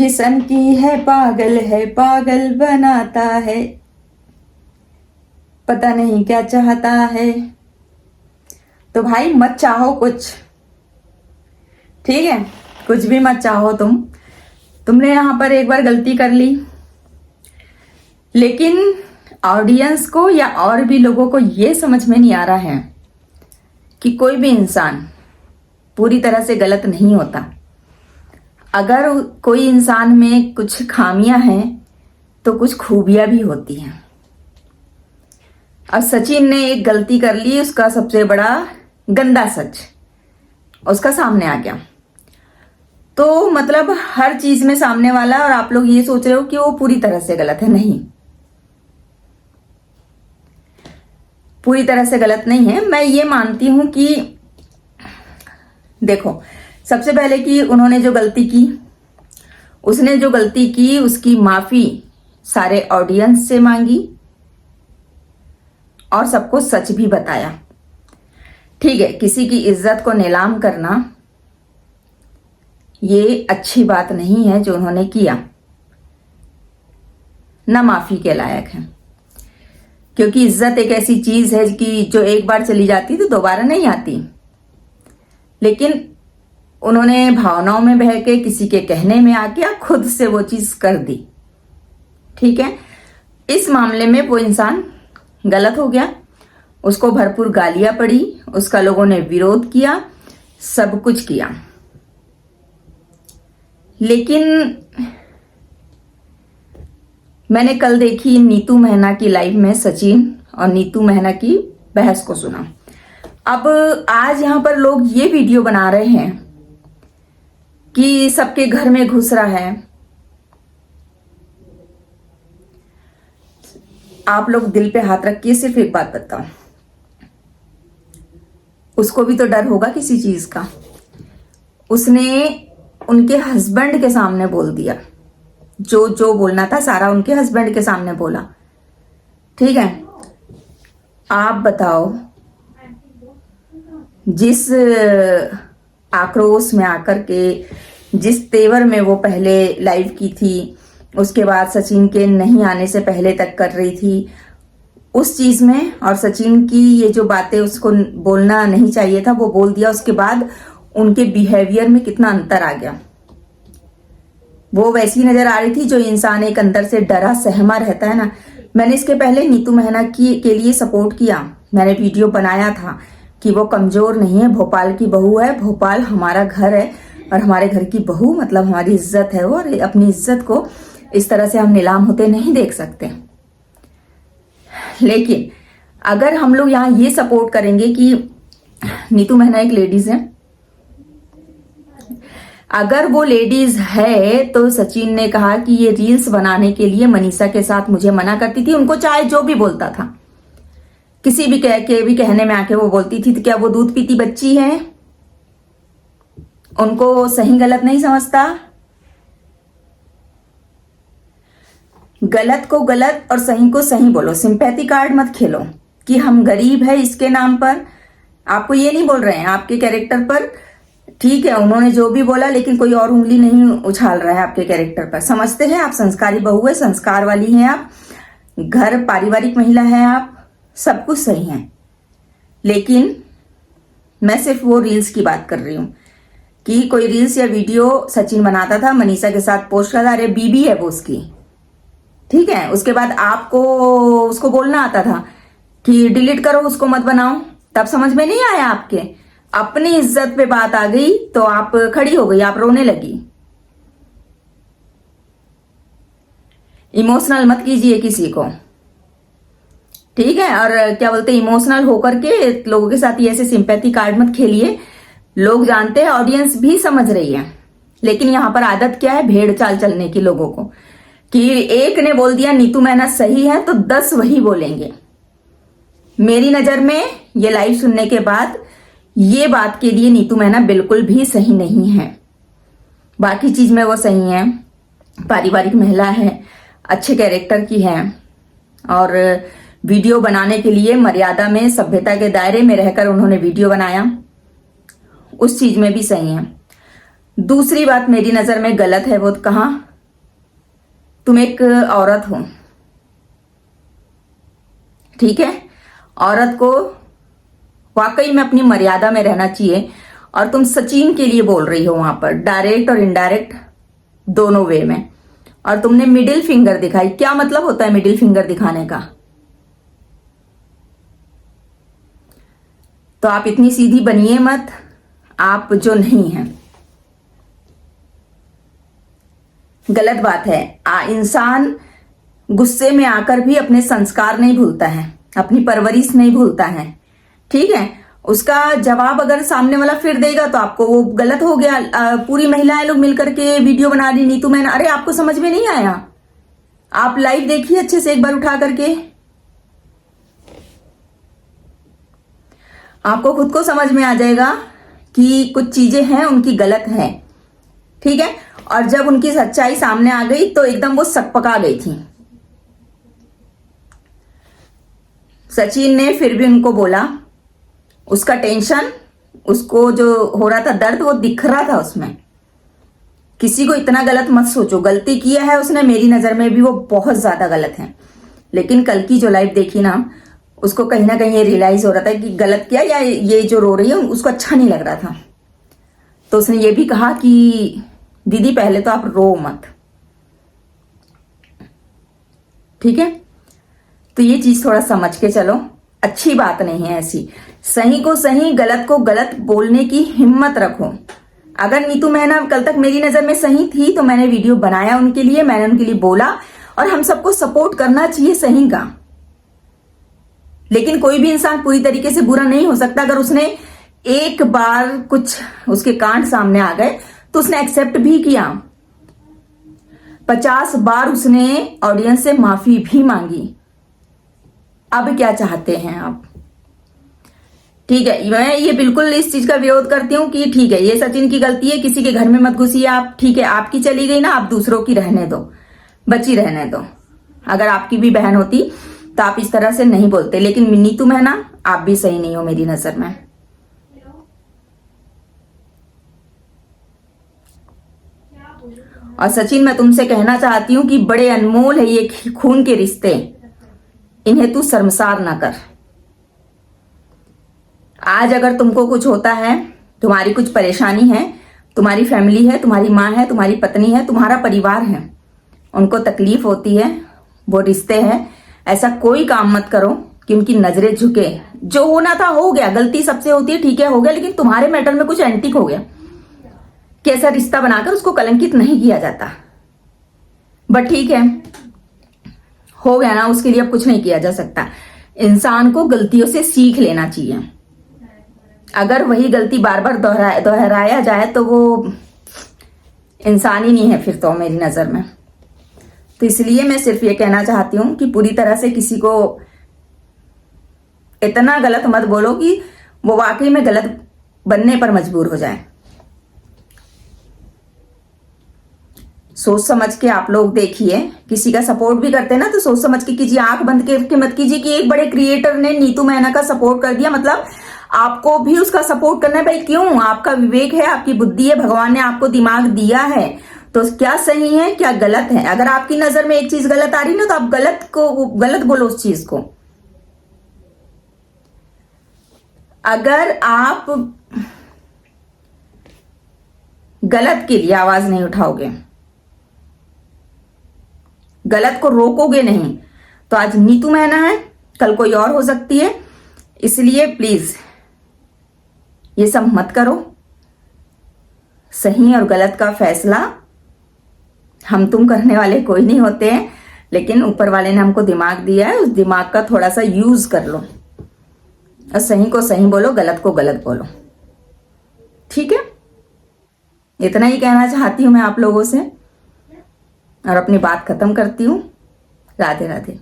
किसन की है पागल बनाता है, पता नहीं क्या चाहता है। तो भाई मत चाहो कुछ, ठीक है, कुछ भी मत चाहो तुमने यहां पर एक बार गलती कर ली, लेकिन ऑडियंस को या और भी लोगों को यह समझ में नहीं आ रहा है कि कोई भी इंसान पूरी तरह से गलत नहीं होता। अगर कोई इंसान में कुछ खामियां हैं तो कुछ खूबियां भी होती हैं। अब सचिन ने एक गलती कर ली, उसका सबसे बड़ा गंदा सच उसका सामने आ गया। तो मतलब हर चीज में सामने वाला, और आप लोग ये सोच रहे हो कि वो पूरी तरह से गलत है। नहीं, पूरी तरह से गलत नहीं है। मैं ये मानती हूं कि देखो, सबसे पहले कि उन्होंने जो गलती की, उसने जो गलती की उसकी माफी सारे ऑडियंस से मांगी और सबको सच भी बताया। ठीक है, किसी की इज्जत को नीलाम करना ये अच्छी बात नहीं है जो उन्होंने किया, ना माफी के लायक है। क्योंकि इज्जत एक ऐसी चीज है कि जो एक बार चली जाती तो दोबारा नहीं आती। लेकिन उन्होंने भावनाओं में बह के, किसी के कहने में आके खुद से वो चीज कर दी। ठीक है, इस मामले में वो इंसान गलत हो गया, उसको भरपूर गालियां पड़ी, उसका लोगों ने विरोध किया, सब कुछ किया। लेकिन मैंने कल देखी नीतू महना की लाइव में सचिन और नीतू महना की बहस को सुना। अब आज यहां पर लोग ये वीडियो बना रहे हैं कि सबके घर में घुस रहा है। आप लोग दिल पे हाथ रखिए, सिर्फ एक बात बताओ, उसको भी तो डर होगा किसी चीज का। उसने उनके हस्बैंड के सामने बोल दिया, जो बोलना था सारा उनके हस्बैंड के सामने बोला। ठीक है, आप बताओ, जिस आक्रोश में आकर के, जिस तेवर में वो पहले लाइव की थी, उसके बाद सचिन के नहीं आने से पहले तक कर रही थी, उस चीज में, और सचिन की ये जो बातें उसको बोलना नहीं चाहिए था वो बोल दिया, उसके बाद उनके बिहेवियर में कितना अंतर आ गया। वो वैसी नजर आ रही थी जो इंसान एक अंदर से डरा सहमा रहता है ना। मैंने इसके पहले नीतू महना के लिए सपोर्ट किया, मैंने वीडियो बनाया था कि वो कमजोर नहीं है, भोपाल की बहू है, भोपाल हमारा घर है और हमारे घर की बहू मतलब हमारी इज्जत है वो, और अपनी इज्जत को इस तरह से हम नीलाम होते नहीं देख सकते। लेकिन अगर हम लोग यहाँ ये सपोर्ट करेंगे कि नीतू महना एक लेडीज है, अगर वो लेडीज है तो सचिन ने कहा कि ये रील्स बनाने के लिए मनीषा के साथ मुझे मना करती थी, उनको चाहे जो भी बोलता था, किसी भी कहने में आके वो बोलती थी, तो क्या वो दूध पीती बच्ची है? उनको सही गलत नहीं समझता? गलत को गलत और सही को सही बोलो, सिंपैथी कार्ड मत खेलो कि हम गरीब है इसके नाम पर। आपको ये नहीं बोल रहे हैं आपके कैरेक्टर पर, ठीक है, उन्होंने जो भी बोला, लेकिन कोई और उंगली नहीं उछाल रहा है आपके कैरेक्टर पर। समझते हैं आप संस्कारी बहू है, संस्कार वाली हैं आप, घर पारिवारिक महिला है आप, सब कुछ सही है। लेकिन मैं सिर्फ वो रील्स की बात कर रही हूं कि कोई रील्स या वीडियो सचिन बनाता था, मनीषा के साथ पोस्ट करता, अरे बीबी है वो उसकी, ठीक है, उसके बाद आपको उसको बोलना आता था कि डिलीट करो, उसको मत बनाओ, तब समझ में नहीं आया आपके। अपनी इज्जत पे बात आ गई तो आप खड़ी हो गई, आप रोने लगी। इमोशनल मत कीजिए किसी को, ठीक है, और क्या बोलते, इमोशनल होकर के लोगों के साथ ये ऐसे सिंपैथी कार्ड मत खेलिए। लोग जानते हैं, ऑडियंस भी समझ रही है, लेकिन यहां पर आदत क्या है, भेड़ चाल चलने की लोगों को, कि एक ने बोल दिया नीतू महना सही है तो 10 वही बोलेंगे। मेरी नजर में ये लाइव सुनने के बाद ये बात के लिए नीतू महना बिल्कुल भी सही नहीं है। बाकी चीज में वो सही है, पारिवारिक महिला है, अच्छे कैरेक्टर की है, और वीडियो बनाने के लिए मर्यादा में, सभ्यता के दायरे में रहकर उन्होंने वीडियो बनाया, उस चीज में भी सही है। दूसरी बात मेरी नजर में गलत है वो कहाँ, तुम एक औरत हो, ठीक है। औरत को वाकई में अपनी मर्यादा में रहना चाहिए। और तुम सचिन के लिए बोल रही हो वहां पर, डायरेक्ट और इनडायरेक्ट दोनों वे में। और तुमने मिडिल फिंगर दिखाई। क्या मतलब होता है मिडिल फिंगर दिखाने का? तो आप इतनी सीधी बनिए मत, आप जो नहीं हैं। गलत बात है। इंसान गुस्से में आकर भी अपने संस्कार नहीं भूलता है, अपनी परवरिश नहीं भूलता है, ठीक है। उसका जवाब अगर सामने वाला फिर देगा तो आपको वो गलत हो गया। पूरी महिलाएं लोग मिलकर के वीडियो बना रही, नीतू मैंने, अरे आपको समझ में नहीं आया? आप लाइव देखिए अच्छे से एक बार उठा करके, आपको खुद को समझ में आ जाएगा कि कुछ चीजें हैं उनकी गलत है, ठीक है। और जब उनकी सच्चाई सामने आ गई तो एकदम वो सकपका गई थी। सचिन ने फिर भी उनको बोला, उसका टेंशन, उसको जो हो रहा था दर्द, वो दिख रहा था उसमें। किसी को इतना गलत मत सोचो। गलती किया है उसने, मेरी नजर में भी वो बहुत ज्यादा गलत है। लेकिन कल की जो लाइव देखी ना, उसको कहीं ना कहीं ये रियलाइज हो रहा था कि गलत किया, या ये जो रो रही है उसको अच्छा नहीं लग रहा था। तो उसने ये भी कहा कि दीदी पहले तो आप रो मत, ठीक है। तो ये चीज थोड़ा समझ के चलो, अच्छी बात नहीं है ऐसी। सही को सही, गलत को गलत बोलने की हिम्मत रखो। अगर नीतू मैना कल तक मेरी नजर में सही थी तो मैंने वीडियो बनाया उनके लिए, मैंने उनके लिए बोला। और हम सबको सपोर्ट करना चाहिए सही का। लेकिन कोई भी इंसान पूरी तरीके से बुरा नहीं हो सकता। अगर उसने एक बार कुछ उसके कांड सामने आ गए तो उसने एक्सेप्ट भी किया। 50 बार उसने ऑडियंस से माफी भी मांगी। अब क्या चाहते हैं आप? ठीक है, मैं ये बिल्कुल इस चीज का विरोध करती हूँ कि ठीक है ये सचिन की गलती है, किसी के घर में मत घुसिए आप, ठीक है। आपकी चली गई ना, आप दूसरों की रहने दो, बची रहने दो। अगर आपकी भी बहन होती तो आप इस तरह से नहीं बोलते। लेकिन नीतू मैना, आप भी सही नहीं हो मेरी नजर में। और सचिन, मैं तुमसे कहना चाहती हूं कि बड़े अनमोल है ये खून के रिश्ते, इन्हें तू शर्मसार ना कर। आज अगर तुमको कुछ होता है, तुम्हारी कुछ परेशानी है, तुम्हारी फैमिली है, तुम्हारी माँ है, तुम्हारी पत्नी है, तुम्हारा परिवार है, उनको तकलीफ होती है, वो रिश्ते हैं, ऐसा कोई काम मत करो कि उनकी नजरें झुके। जो होना था हो गया, गलती सबसे होती है, ठीक है हो गया। लेकिन तुम्हारे मैटर में कुछ एंटिक हो गया कि ऐसा रिश्ता बनाकर उसको कलंकित नहीं किया जाता। बट ठीक है, हो गया ना, उसके लिए अब कुछ नहीं किया जा सकता। इंसान को गलतियों से सीख लेना चाहिए। अगर वही गलती बार बार दोहराया जाए तो वो इंसान ही नहीं है फिर तो मेरी नजर में। तो इसलिए मैं सिर्फ ये कहना चाहती हूं कि पूरी तरह से किसी को इतना गलत मत बोलो कि वो वाकई में गलत बनने पर मजबूर हो जाए। सोच समझ के आप लोग देखिए। किसी का सपोर्ट भी करते हैं ना तो सोच समझ के कीजिए, आंख बंद करके मत कीजिए कि एक बड़े क्रिएटर ने नीतू मैना का सपोर्ट कर दिया मतलब आपको भी उसका सपोर्ट करना है। भाई क्यों? आपका विवेक है, आपकी बुद्धि है, भगवान ने आपको दिमाग दिया है, तो क्या सही है क्या गलत है। अगर आपकी नजर में एक चीज गलत आ रही ना तो आप गलत बोलो उस चीज को। अगर आप गलत के लिए आवाज नहीं उठाओगे, गलत को रोकोगे नहीं, तो आज नीतू मैना है, कल कोई और हो सकती है। इसलिए प्लीज ये सब मत करो। सही और गलत का फैसला हम तुम करने वाले कोई नहीं होते हैं, लेकिन ऊपर वाले ने हमको दिमाग दिया है, उस दिमाग का थोड़ा सा यूज कर लो और सही को सही बोलो, गलत को गलत बोलो, ठीक है। इतना ही कहना चाहती हूं मैं आप लोगों से और अपनी बात खत्म करती हूं। राधे राधे।